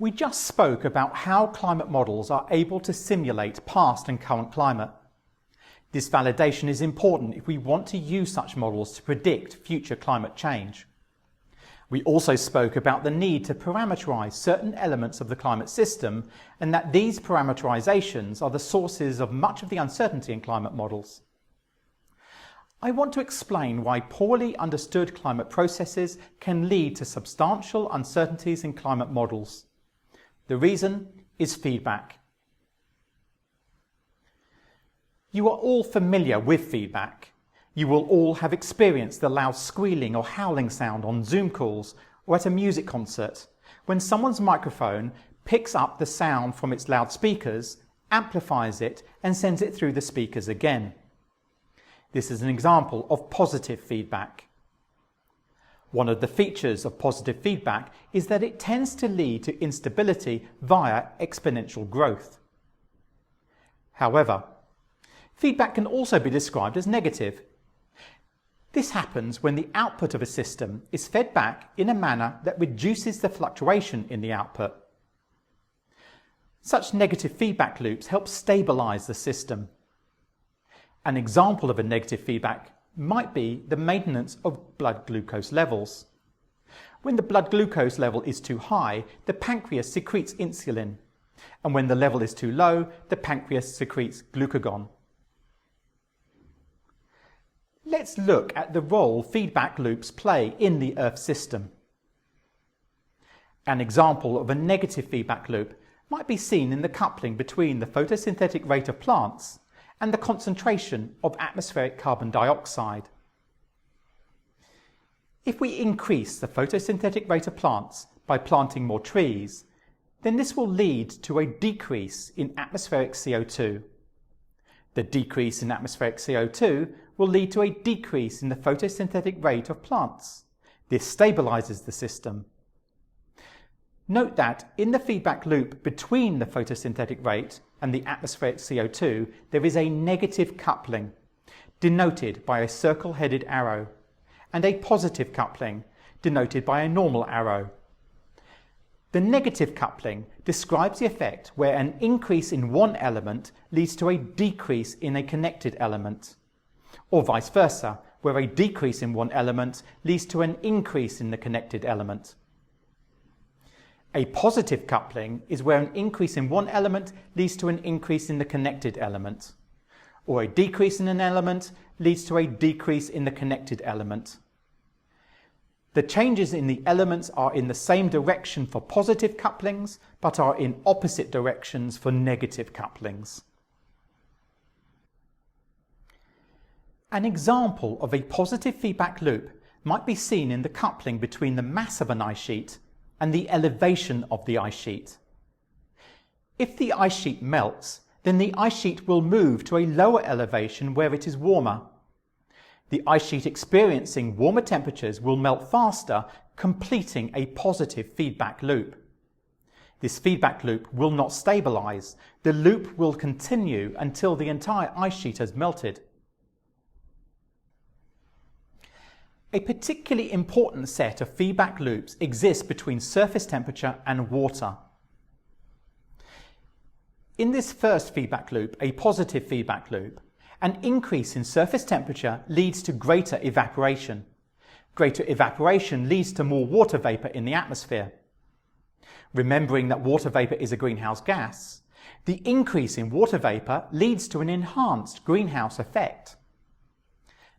We just spoke about how climate models are able to simulate past and current climate. This validation is important if we want to use such models to predict future climate change. We also spoke about the need to parameterize certain elements of the climate system and that these parameterizations are the sources of much of the uncertainty in climate models. I want to explain why poorly understood climate processes can lead to substantial uncertainties in climate models. The reason is feedback. You are all familiar with feedback. You will all have experienced the loud squealing or howling sound on Zoom calls or at a music concert when someone's microphone picks up the sound from its loudspeakers, amplifies it and sends it through the speakers again. This is an example of positive feedback. One of the features of positive feedback is that it tends to lead to instability via exponential growth. However, feedback can also be described as negative. This happens when the output of a system is fed back in a manner that reduces the fluctuation in the output. Such negative feedback loops help stabilize the system. An example of a negative feedback might be the maintenance of blood glucose levels. When the blood glucose level is too high, the pancreas secretes insulin, and when the level is too low, the pancreas secretes glucagon. Let's look at the role feedback loops play in the Earth system. An example of a negative feedback loop might be seen in the coupling between the photosynthetic rate of plants and the concentration of atmospheric carbon dioxide. If we increase the photosynthetic rate of plants by planting more trees, then this will lead to a decrease in atmospheric CO2. The decrease in atmospheric CO2 will lead to a decrease in the photosynthetic rate of plants. This stabilizes the system. Note that in the feedback loop between the photosynthetic rate and the atmospheric CO2, there is a negative coupling, denoted by a circle-headed arrow, and a positive coupling, denoted by a normal arrow. The negative coupling describes the effect where an increase in one element leads to a decrease in a connected element, or vice versa, where a decrease in one element leads to an increase in the connected element. A positive coupling is where an increase in one element leads to an increase in the connected element, or a decrease in an element leads to a decrease in the connected element. The changes in the elements are in the same direction for positive couplings, but are in opposite directions for negative couplings. An example of a positive feedback loop might be seen in the coupling between the mass of an ice sheet and the elevation of the ice sheet. If the ice sheet melts, then the ice sheet will move to a lower elevation where it is warmer. The ice sheet experiencing warmer temperatures will melt faster, completing a positive feedback loop. This feedback loop will not stabilize. The loop will continue until the entire ice sheet has melted. A particularly important set of feedback loops exists between surface temperature and water. In this first feedback loop, a positive feedback loop, an increase in surface temperature leads to greater evaporation. Greater evaporation leads to more water vapor in the atmosphere. Remembering that water vapor is a greenhouse gas, the increase in water vapor leads to an enhanced greenhouse effect.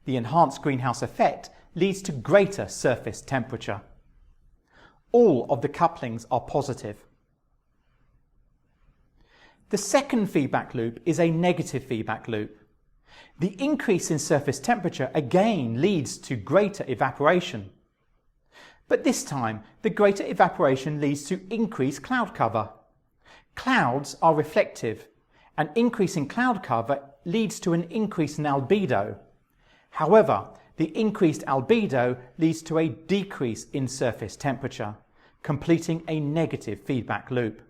The enhanced greenhouse effect leads to greater surface temperature. All of the couplings are positive. The second feedback loop is a negative feedback loop. The increase in surface temperature again leads to greater evaporation. But this time, the greater evaporation leads to increased cloud cover. Clouds are reflective. An increase in cloud cover leads to an increase in albedo. However, the increased albedo leads to a decrease in surface temperature, completing a negative feedback loop.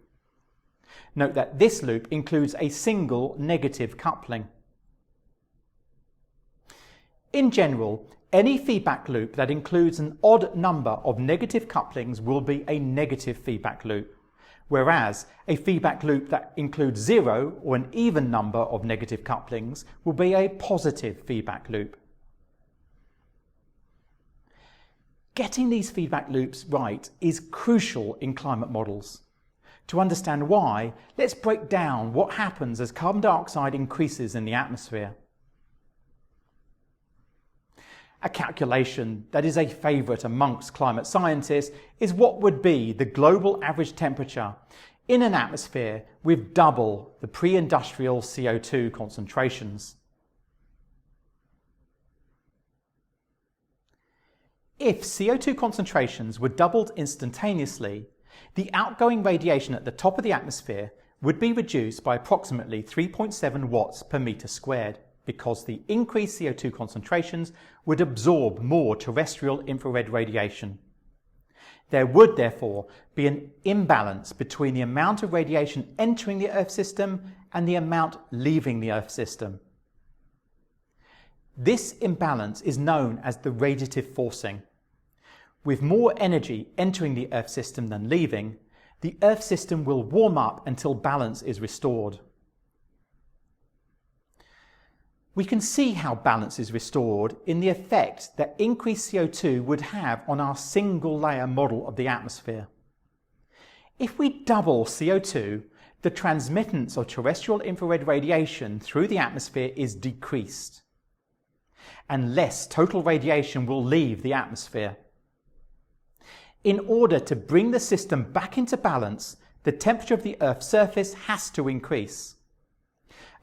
Note that this loop includes a single negative coupling. In general, any feedback loop that includes an odd number of negative couplings will be a negative feedback loop, whereas a feedback loop that includes 0 or an even number of negative couplings will be a positive feedback loop. Getting these feedback loops right is crucial in climate models. To understand why, let's break down what happens as carbon dioxide increases in the atmosphere. A calculation that is a favourite amongst climate scientists is what would be the global average temperature in an atmosphere with double the pre-industrial CO2 concentrations. If CO2 concentrations were doubled instantaneously, the outgoing radiation at the top of the atmosphere would be reduced by approximately 3.7 watts per metre squared, because the increased CO2 concentrations would absorb more terrestrial infrared radiation. There would therefore be an imbalance between the amount of radiation entering the Earth system and the amount leaving the Earth system. This imbalance is known as the radiative forcing. With more energy entering the Earth system than leaving, the Earth system will warm up until balance is restored. We can see how balance is restored in the effect that increased CO2 would have on our single layer model of the atmosphere. If we double CO2, the transmittance of terrestrial infrared radiation through the atmosphere is decreased, and less total radiation will leave the atmosphere. In order to bring the system back into balance, the temperature of the Earth's surface has to increase.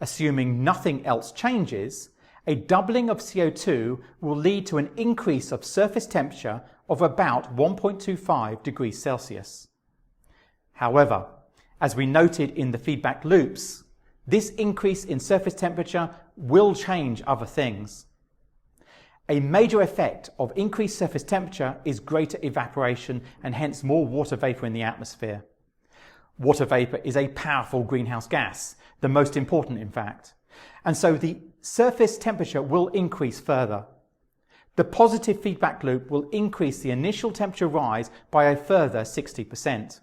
Assuming nothing else changes, a doubling of CO2 will lead to an increase of surface temperature of about 1.25 degrees Celsius. However, as we noted in the feedback loops, this increase in surface temperature will change other things. A major effect of increased surface temperature is greater evaporation and hence more water vapour in the atmosphere. Water vapour is a powerful greenhouse gas, the most important in fact, and so the surface temperature will increase further. The positive feedback loop will increase the initial temperature rise by a further 60%.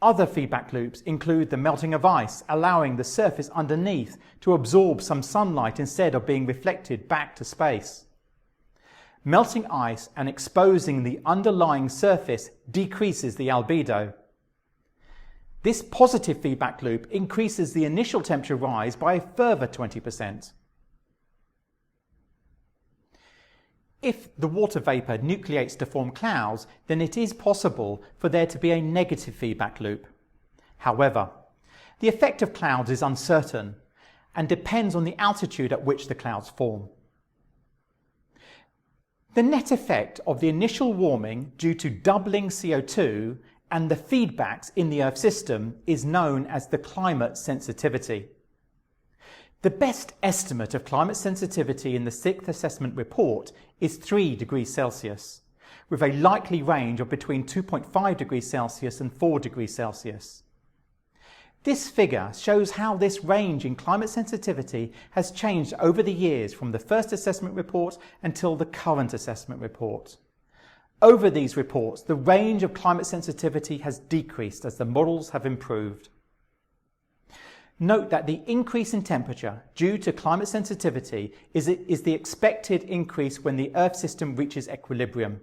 Other feedback loops include the melting of ice, allowing the surface underneath to absorb some sunlight instead of being reflected back to space. Melting ice and exposing the underlying surface decreases the albedo. This positive feedback loop increases the initial temperature rise by a further 20%. If the water vapour nucleates to form clouds, then it is possible for there to be a negative feedback loop. However, the effect of clouds is uncertain and depends on the altitude at which the clouds form. The net effect of the initial warming due to doubling CO2 and the feedbacks in the Earth system is known as the climate sensitivity. The best estimate of climate sensitivity in the 6th assessment report is 3 degrees Celsius, with a likely range of between 2.5 degrees Celsius and 4 degrees Celsius. This figure shows how this range in climate sensitivity has changed over the years from the first assessment report until the current assessment report. Over these reports, the range of climate sensitivity has decreased as the models have improved. Note that the increase in temperature due to climate sensitivity is the expected increase when the Earth system reaches equilibrium.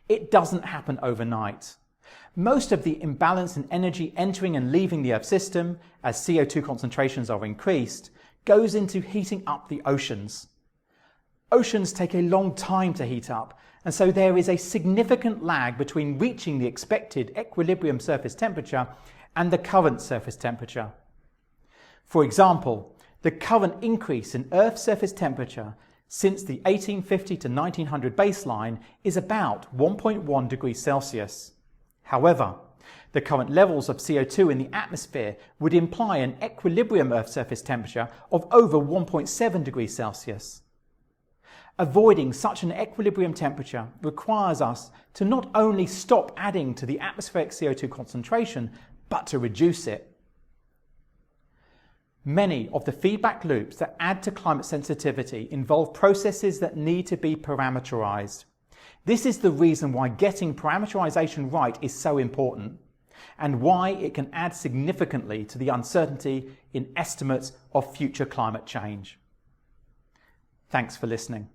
It doesn't happen overnight. Most of the imbalance in energy entering and leaving the Earth system, as CO2 concentrations are increased, goes into heating up the oceans. Oceans take a long time to heat up, and so there is a significant lag between reaching the expected equilibrium surface temperature and the current surface temperature. For example, the current increase in Earth's surface temperature since the 1850 to 1900 baseline is about 1.1 degrees Celsius. However, the current levels of CO2 in the atmosphere would imply an equilibrium Earth surface temperature of over 1.7 degrees Celsius. Avoiding such an equilibrium temperature requires us to not only stop adding to the atmospheric CO2 concentration, but to reduce it. Many of the feedback loops that add to climate sensitivity involve processes that need to be parameterized. This is the reason why getting parameterization right is so important. and why it can add significantly to the uncertainty in estimates of future climate change. Thanks for listening.